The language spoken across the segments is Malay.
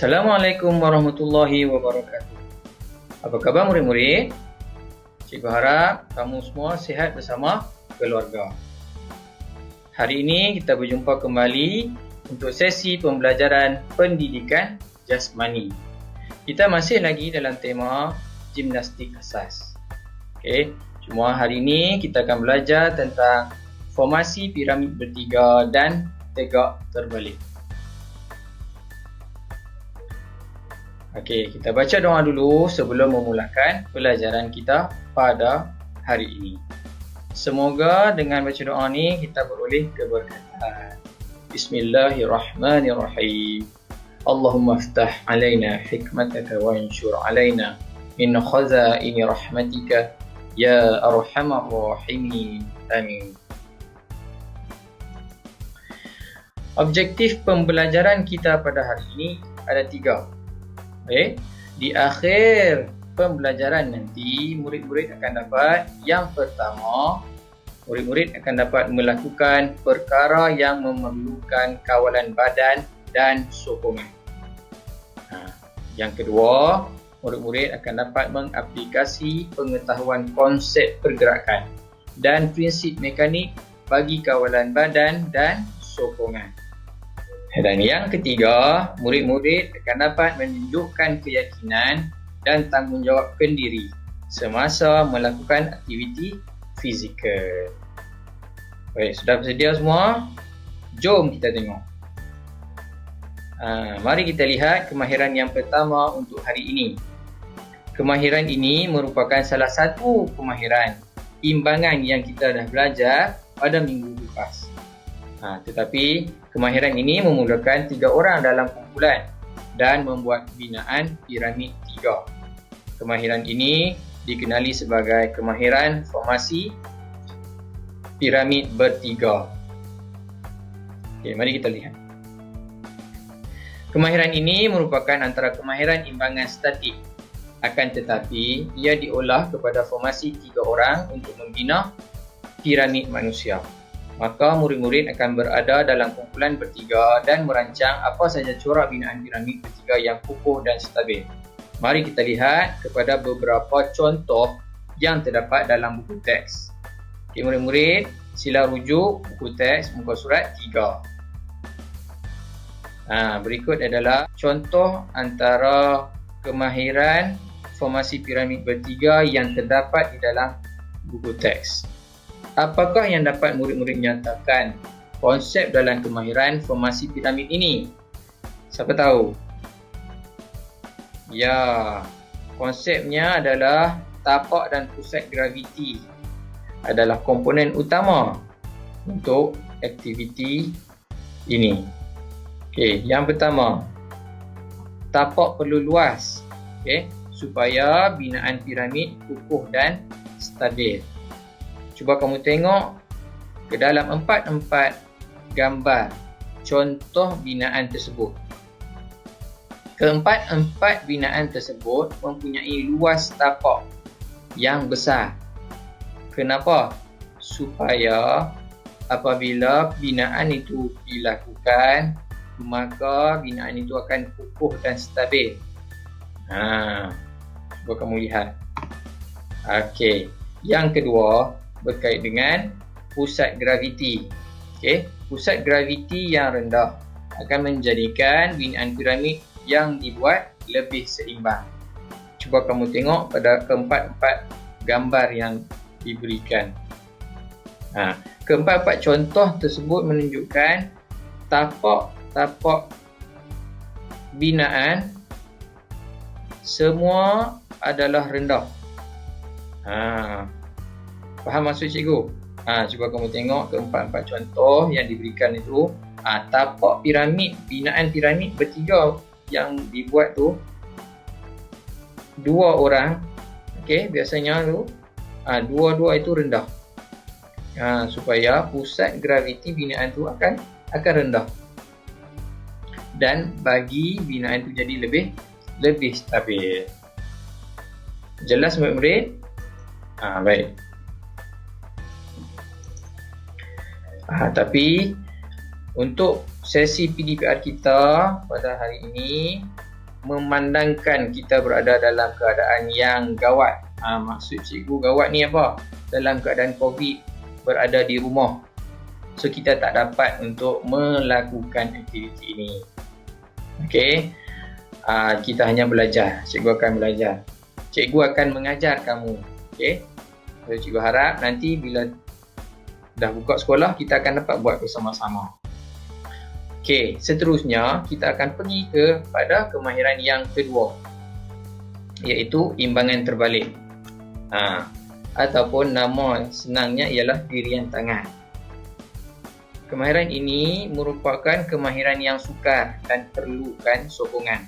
Assalamualaikum warahmatullahi wabarakatuh. Apa khabar murid-murid? Cikgu harap kamu semua sihat bersama keluarga. Hari ini kita berjumpa kembali untuk sesi pembelajaran pendidikan jasmani. Kita masih lagi dalam tema gimnastik asas. Okey, cuma hari ini kita akan belajar tentang formasi piramid bertiga dan tegak terbalik. Okey, kita baca doa dulu sebelum memulakan pelajaran kita pada hari ini. Semoga dengan baca doa ni kita beroleh keberkatan. Bismillahirrahmanirrahim. Allahumma aftah alaina hikmataka wa anshur alaina min khazaini rahmatika ya arhamar rahimin. Amin. Objektif pembelajaran kita pada hari ini ada 3. Di akhir pembelajaran nanti, murid-murid akan dapat yang pertama, murid-murid akan dapat melakukan perkara yang memerlukan kawalan badan dan sokongan. Yang kedua, murid-murid akan dapat mengaplikasi pengetahuan konsep pergerakan dan prinsip mekanik bagi kawalan badan dan sokongan. Dan yang ketiga, murid-murid akan dapat menunjukkan keyakinan dan tanggungjawab diri semasa melakukan aktiviti fizikal. Baik, sudah bersedia semua? Jom kita tengok. Mari kita lihat kemahiran yang pertama untuk hari ini. Kemahiran ini merupakan salah satu kemahiran imbangan yang kita dah belajar pada minggu lepas. Tetapi kemahiran ini memulakan 3 orang dalam kumpulan dan membuat binaan piramid 3. Kemahiran ini dikenali sebagai kemahiran formasi piramid bertiga. Okey, mari kita lihat. Kemahiran ini merupakan antara kemahiran imbangan statik. Akan tetapi, ia diolah kepada formasi 3 orang untuk membina piramid manusia. Maka murid-murid akan berada dalam kumpulan bertiga dan merancang apa sahaja corak binaan piramid bertiga yang kukuh dan stabil. Mari kita lihat kepada beberapa contoh yang terdapat dalam buku teks. Okey, murid-murid, sila rujuk buku teks muka surat 3. Berikut adalah contoh antara kemahiran formasi piramid bertiga yang terdapat di dalam buku teks. Apakah yang dapat murid-murid nyatakan konsep dalam kemahiran formasi piramid ini? Siapa tahu? Ya, konsepnya adalah tapak dan pusat graviti adalah komponen utama untuk aktiviti ini. Okey, yang pertama, tapak perlu luas, supaya binaan piramid kukuh dan stabil. Cuba kamu tengok ke dalam 4 gambar contoh binaan tersebut. Keempat-empat binaan tersebut mempunyai luas tapak yang besar. Kenapa? Supaya apabila binaan itu dilakukan, maka binaan itu akan kukuh dan stabil. Cuba kamu lihat. Okey, yang kedua berkait dengan pusat graviti. Pusat graviti yang rendah akan menjadikan binaan piramid yang dibuat lebih seimbang. Cuba kamu tengok pada keempat-empat gambar yang diberikan. Keempat-empat contoh tersebut menunjukkan tapak binaan semua adalah rendah. Faham maksud cikgu? Cuba kamu tengok keempat-empat contoh yang diberikan itu. Tapak piramid, binaan piramid bertiga yang dibuat tu 2 orang. Biasanya tu dua-dua itu rendah. Supaya pusat graviti binaan tu akan rendah. Dan bagi binaan tu jadi lebih stabil. Jelas murid-murid? Baik. Tapi untuk sesi PDPR kita pada hari ini, memandangkan kita berada dalam keadaan yang gawat. Maksud cikgu gawat ni apa? Dalam keadaan COVID, berada di rumah. So kita tak dapat untuk melakukan aktiviti ini. Okey. Kita hanya belajar. Cikgu akan belajar. Cikgu akan mengajar kamu. Okey. So, cikgu harap nanti bila dah buka sekolah, kita akan dapat buat bersama-sama. Okey, seterusnya kita akan pergi kepada kemahiran yang kedua, iaitu imbangan terbalik. Ataupun nama senangnya ialah dirian tangan. Kemahiran ini merupakan kemahiran yang sukar dan perlukan sokongan.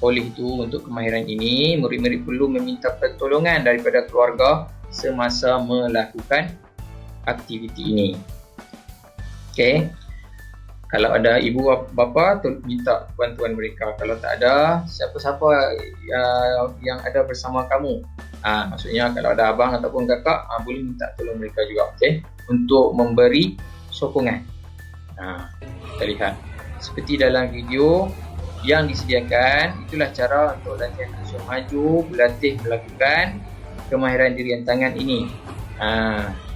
Oleh itu, untuk kemahiran ini, murid-murid perlu meminta pertolongan daripada keluarga semasa melakukan aktiviti ini. Okey. Kalau ada ibu bapa, minta bantuan mereka. Kalau tak ada, siapa-siapa yang ada bersama kamu. Maksudnya kalau ada abang ataupun kakak, boleh minta tolong mereka juga. Okey, untuk memberi sokongan. Kita lihat. Seperti dalam video yang disediakan, itulah cara untuk latihan ansur maju, berlatih melakukan kemahiran dirian tangan ini.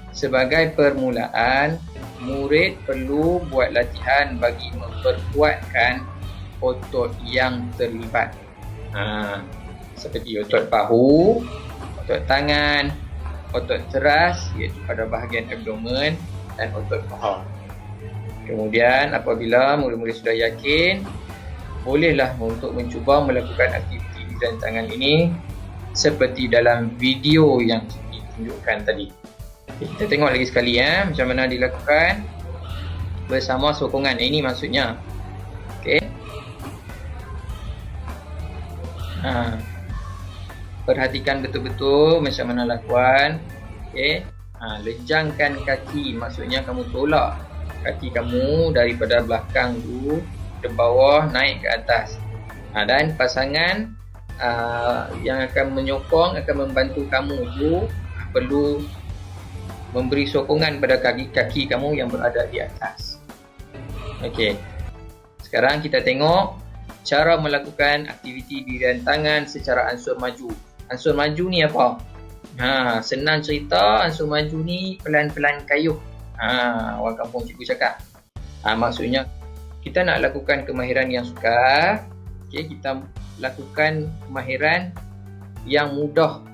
Sebagai permulaan, murid perlu buat latihan bagi memperkuatkan otot yang terlibat. Seperti otot bahu, otot tangan, otot teras iaitu pada bahagian abdomen dan otot paha. Kemudian apabila murid-murid sudah yakin, bolehlah untuk mencuba melakukan aktiviti dirian tangan ini seperti dalam video yang ditunjukkan tadi. Kita tengok lagi sekali macam mana dilakukan bersama sokongan. Ini maksudnya. Okey. Perhatikan betul-betul macam mana lakukan. Okey. Lejangkan kaki, maksudnya kamu tolak kaki kamu daripada belakang tu ke bawah naik ke atas. Dan pasangan yang akan menyokong, akan membantu kamu tu perlu memberi sokongan pada kaki kamu yang berada di atas. Okey. Sekarang kita tengok cara melakukan aktiviti dirian tangan secara ansur maju. Ansur maju ni apa? Senang cerita, ansur maju ni pelan-pelan kayuh. Orang kampung cikgu cakap. Maksudnya kita nak lakukan kemahiran yang sukar. Okey, kita lakukan kemahiran yang mudah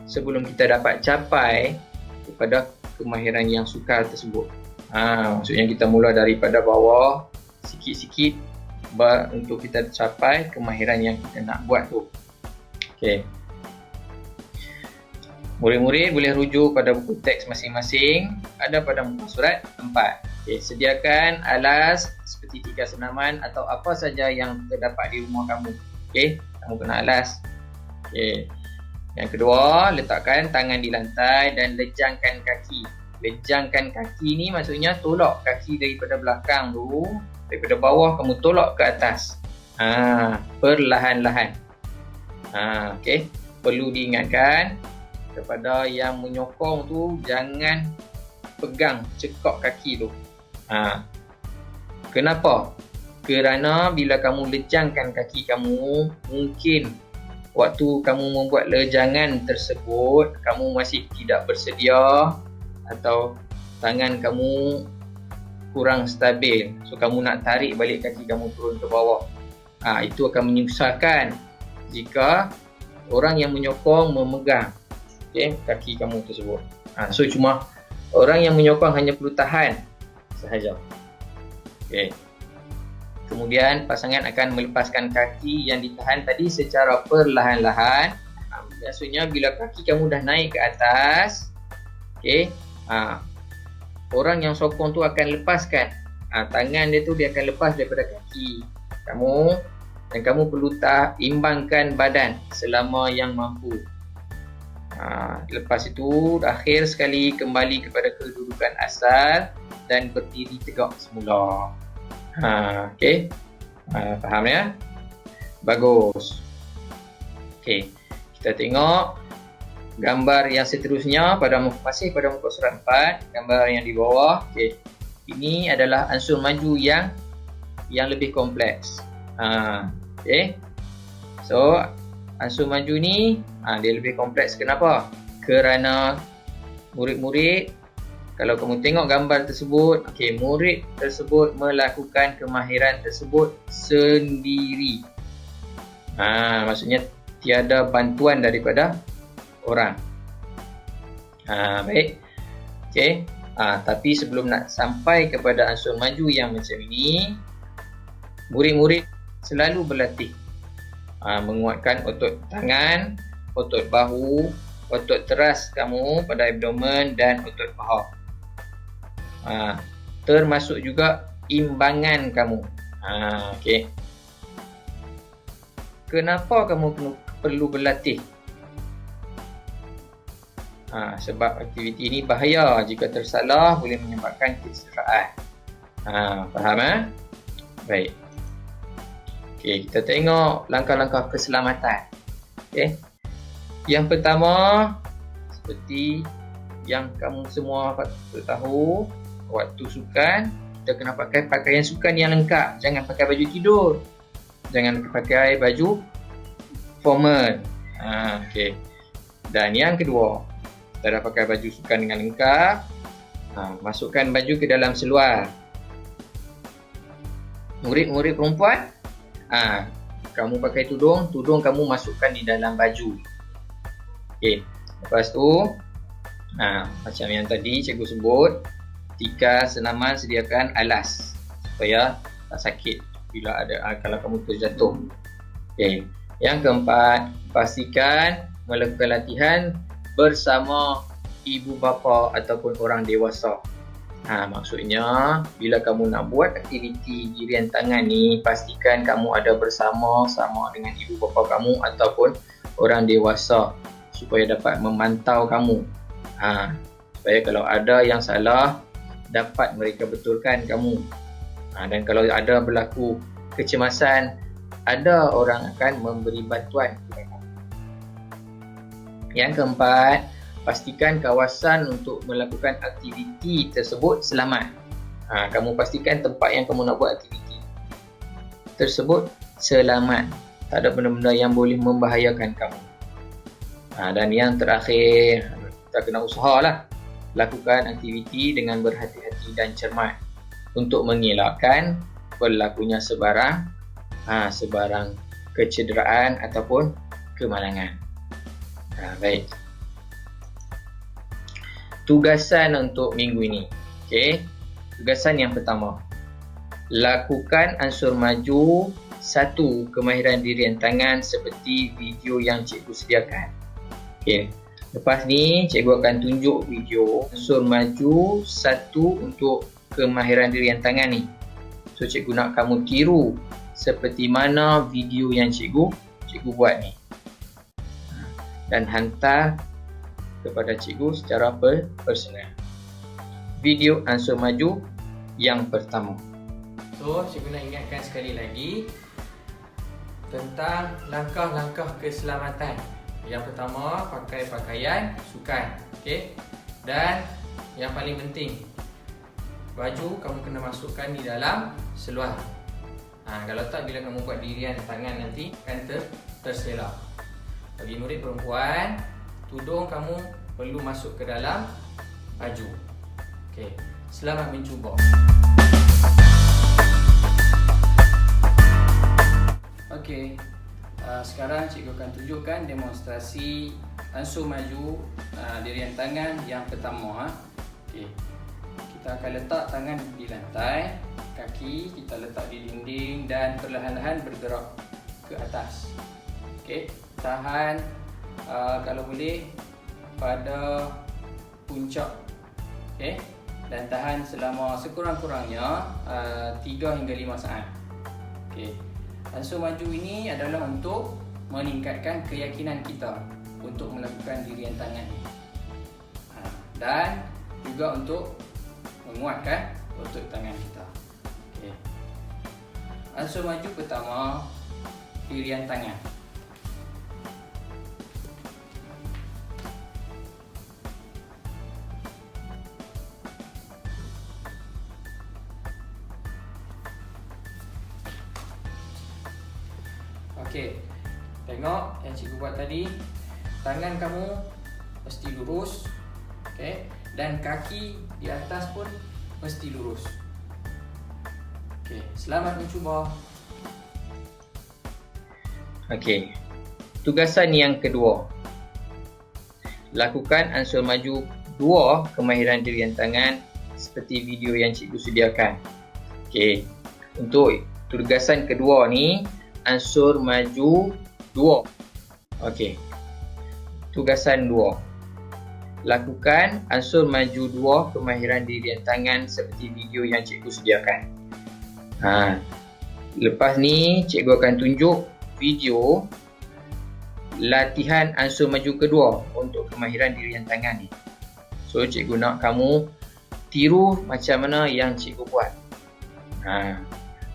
sebelum kita dapat capai kepada kemahiran yang sukar tersebut. Maksudnya kita mula daripada bawah sikit-sikit untuk kita capai kemahiran yang kita nak buat tu. Okey. Murid-murid boleh rujuk pada buku teks masing-masing, ada pada muka surat 4. Okey, sediakan alas seperti tikar senaman atau apa saja yang terdapat di rumah kamu. Okey, kamu kena alas. Okey. Yang kedua, letakkan tangan di lantai dan lejangkan kaki. Lejangkan kaki ni maksudnya tolak kaki daripada belakang tu, daripada bawah kamu tolak ke atas. Perlahan-lahan. Okey. Perlu diingatkan kepada yang menyokong tu, jangan pegang cekak kaki tu. Kenapa? Kerana bila kamu lejangkan kaki kamu, mungkin waktu kamu membuat lejangan tersebut, kamu masih tidak bersedia atau tangan kamu kurang stabil. So, kamu nak tarik balik kaki kamu turun ke bawah. Itu akan menyusahkan jika orang yang menyokong memegang kaki kamu tersebut. So, cuma orang yang menyokong hanya perlu tahan sahaja. Okay. Kemudian pasangan akan melepaskan kaki yang ditahan tadi secara perlahan-lahan. Maksudnya bila kaki kamu dah naik ke atas, orang yang sokong tu akan lepaskan. Tangan dia tu dia akan lepas daripada kaki kamu, dan kamu perlu imbangkan badan selama yang mampu. Lepas itu akhir sekali kembali kepada kedudukan asal dan berdiri tegak semula. Okey. Faham ya? Bagus. Okey. Kita tengok gambar yang seterusnya masih pada muka surat 4, gambar yang di bawah. Okey. Ini adalah ansur maju yang lebih kompleks. Okey. So, ansur maju ni dia lebih kompleks. Kenapa? Kerana murid-murid, kalau kamu tengok gambar tersebut, murid tersebut melakukan kemahiran tersebut sendiri. Maksudnya tiada bantuan daripada orang. Baik. Tapi sebelum nak sampai kepada ansur maju yang macam ini, murid-murid selalu berlatih menguatkan otot tangan, otot bahu, otot teras kamu pada abdomen dan otot paha. Termasuk juga imbangan kamu. Kenapa kamu perlu berlatih? Sebab aktiviti ini bahaya. Jika tersalah boleh menyebabkan kecederaan. Faham? Baik. Kita tengok langkah-langkah keselamatan. Yang pertama, seperti yang kamu semua patut tahu, waktu sukan kita kena pakai pakaian sukan yang lengkap. Jangan pakai baju tidur, jangan pakai baju formal. Dan yang kedua, kita dah pakai baju sukan dengan lengkap, masukkan baju ke dalam seluar. Murid-murid perempuan, kamu pakai tudung kamu masukkan di dalam baju. Lepas tu macam yang tadi cikgu sebut, tikar senaman, sediakan alas supaya tak sakit bila kalau kamu terjatuh. Yang keempat, pastikan melakukan latihan bersama ibu bapa ataupun orang dewasa. Maksudnya bila kamu nak buat aktiviti dirian tangan ni, pastikan kamu ada bersama-sama dengan ibu bapa kamu ataupun orang dewasa supaya dapat memantau kamu. Supaya kalau ada yang salah, dapat mereka betulkan kamu. Dan kalau ada berlaku kecemasan, ada orang akan memberi bantuan kepada kamu. Yang keempat, pastikan kawasan untuk melakukan aktiviti tersebut selamat. Kamu pastikan tempat yang kamu nak buat aktiviti tersebut selamat. Tak ada benda-benda yang boleh membahayakan kamu. Dan yang terakhir, kita kena usahalah lakukan aktiviti dengan berhati-hati dan cermat untuk mengelakkan berlakunya sebarang kecederaan ataupun kemalangan. Baik. Tugasan untuk minggu ini. Tugasan yang pertama, lakukan ansur maju 1 kemahiran dirian tangan seperti video yang cikgu sediakan. Lepas ni cikgu akan tunjuk video ansur maju 1 untuk kemahiran dirian tangan ni. So cikgu nak kamu tiru seperti mana video yang cikgu buat ni, dan hantar kepada cikgu secara personal. Video ansur maju yang pertama. So, cikgu nak ingatkan sekali lagi tentang langkah-langkah keselamatan. Yang pertama, pakai pakaian sukan. Dan yang paling penting, baju kamu kena masukkan di dalam seluar. Kalau tak, bila kamu buat dirian tangan nanti akan terselak. Bagi murid perempuan, tudung kamu perlu masuk ke dalam baju. Selamat mencuba. Sekarang cikgu akan tunjukkan demonstrasi ansur maju dirian tangan yang pertama. Kita akan letak tangan di lantai, kaki kita letak di dinding dan perlahan-lahan bergerak ke atas. Tahan kalau boleh pada puncak, dan tahan selama sekurang-kurangnya 3 hingga 5 saat. Ansur maju ini adalah untuk meningkatkan keyakinan kita untuk melakukan dirian tangan ini, dan juga untuk menguatkan otot tangan kita. Ansur maju pertama, dirian tangan. Tengok yang cikgu buat tadi. Tangan kamu mesti lurus. Okay. Dan kaki di atas pun mesti lurus. Okay. Selamat mencuba. Okey. Tugasan yang kedua. Lakukan ansur maju 2 kemahiran dirian tangan seperti video yang cikgu sediakan. Okey. Untuk tugasan kedua ni, ansur maju 2. Okey. Tugasan 2. Lakukan ansur maju 2 kemahiran dirian tangan seperti video yang cikgu sediakan. Lepas ni cikgu akan tunjuk video latihan ansur maju kedua untuk kemahiran dirian tangan ni. So cikgu nak kamu tiru macam mana yang cikgu buat.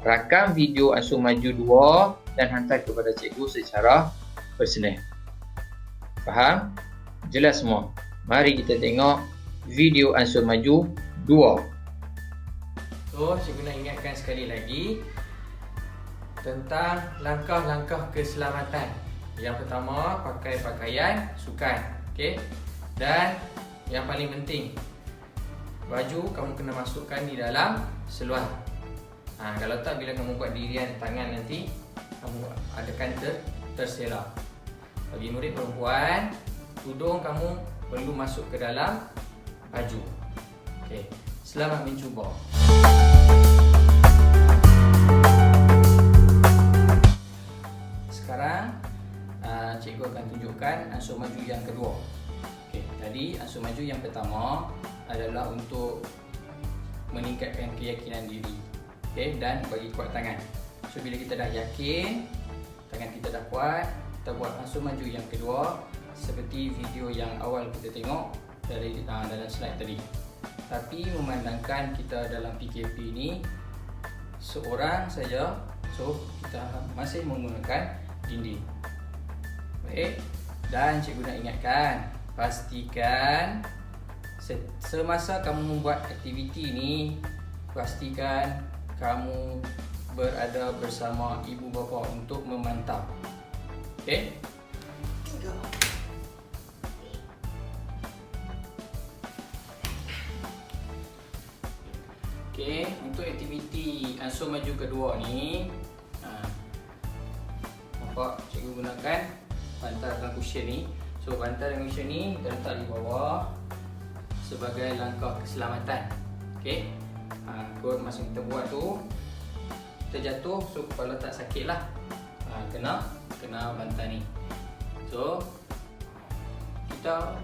Rakam video ansur maju 2 dan hantar kepada cikgu secara personal. Faham? Jelas semua? Mari kita tengok video ansur maju 2. So, cikgu nak ingatkan sekali lagi tentang langkah-langkah keselamatan. Yang pertama, pakai pakaian sukan. Okay? Dan yang paling penting, baju kamu kena masukkan di dalam seluar. Kalau tak, bila kamu buat dirian tangan nanti, kamu akan terselak. Bagi murid perempuan, tudung kamu perlu masuk ke dalam baju. Okay. Selamat mencuba. Sekarang cikgu akan tunjukkan ansur maju yang kedua. Okay. Tadi ansur maju yang pertama adalah untuk meningkatkan keyakinan diri, okay, dan bagi kuat tangan. So bila kita dah yakin, tangan kita dah kuat, kita buat ansur maju yang kedua seperti video yang awal kita tengok dari dalam slide tadi. Tapi memandangkan kita dalam PKP ni seorang saja, so kita masih menggunakan dinding. Baik, dan cikgu nak ingatkan, pastikan semasa kamu membuat aktiviti ni, pastikan kamu berada bersama ibu bapa untuk memantau. Okey? Okey, untuk aktiviti ansur maju kedua ni, nampak cikgu gunakan bantal dan cushion ni. So bantal dan cushion ni kita letak di bawah sebagai langkah keselamatan. Okey. Masa kita buat tu, kita jatuh, so kepala tak sakit lah. Kena bantal ni. So kita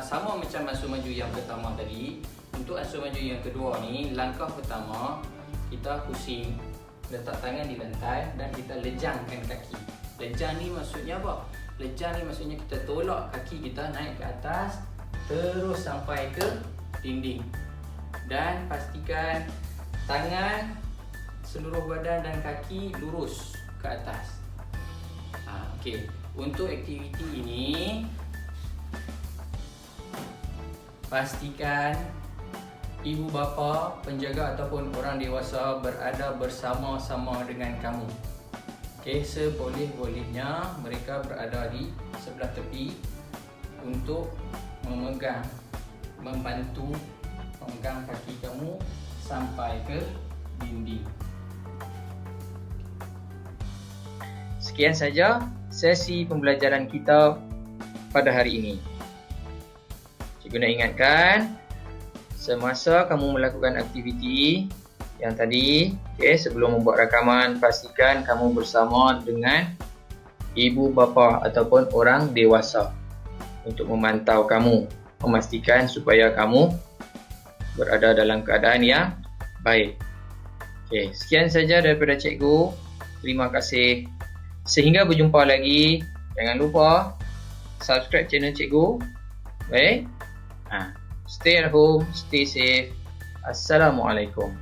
sama macam ansur maju yang pertama tadi. Untuk ansur maju yang kedua ni, langkah pertama kita pusing, letak tangan di lantai dan kita lejangkan kaki. Lejang ni maksudnya apa? Lejang ni maksudnya kita tolak kaki kita naik ke atas terus sampai ke dinding. Dan pastikan tangan, seluruh badan dan kaki lurus ke atas. Okey. Untuk aktiviti ini, pastikan ibu bapa, penjaga ataupun orang dewasa berada bersama-sama dengan kamu. Okey, seboleh-bolehnya mereka berada di sebelah tepi untuk membantu memegang kaki kamu sampai ke dinding. Sekian saja sesi pembelajaran kita pada hari ini. Cikgu nak ingatkan, semasa kamu melakukan aktiviti yang tadi, sebelum membuat rakaman, pastikan kamu bersama dengan ibu bapa ataupun orang dewasa untuk memantau kamu, memastikan supaya kamu berada dalam keadaan yang baik. Sekian saja daripada cikgu. Terima kasih. Sehingga berjumpa lagi. Jangan lupa subscribe channel cikgu. Baik. Stay at home, stay safe. Assalamualaikum.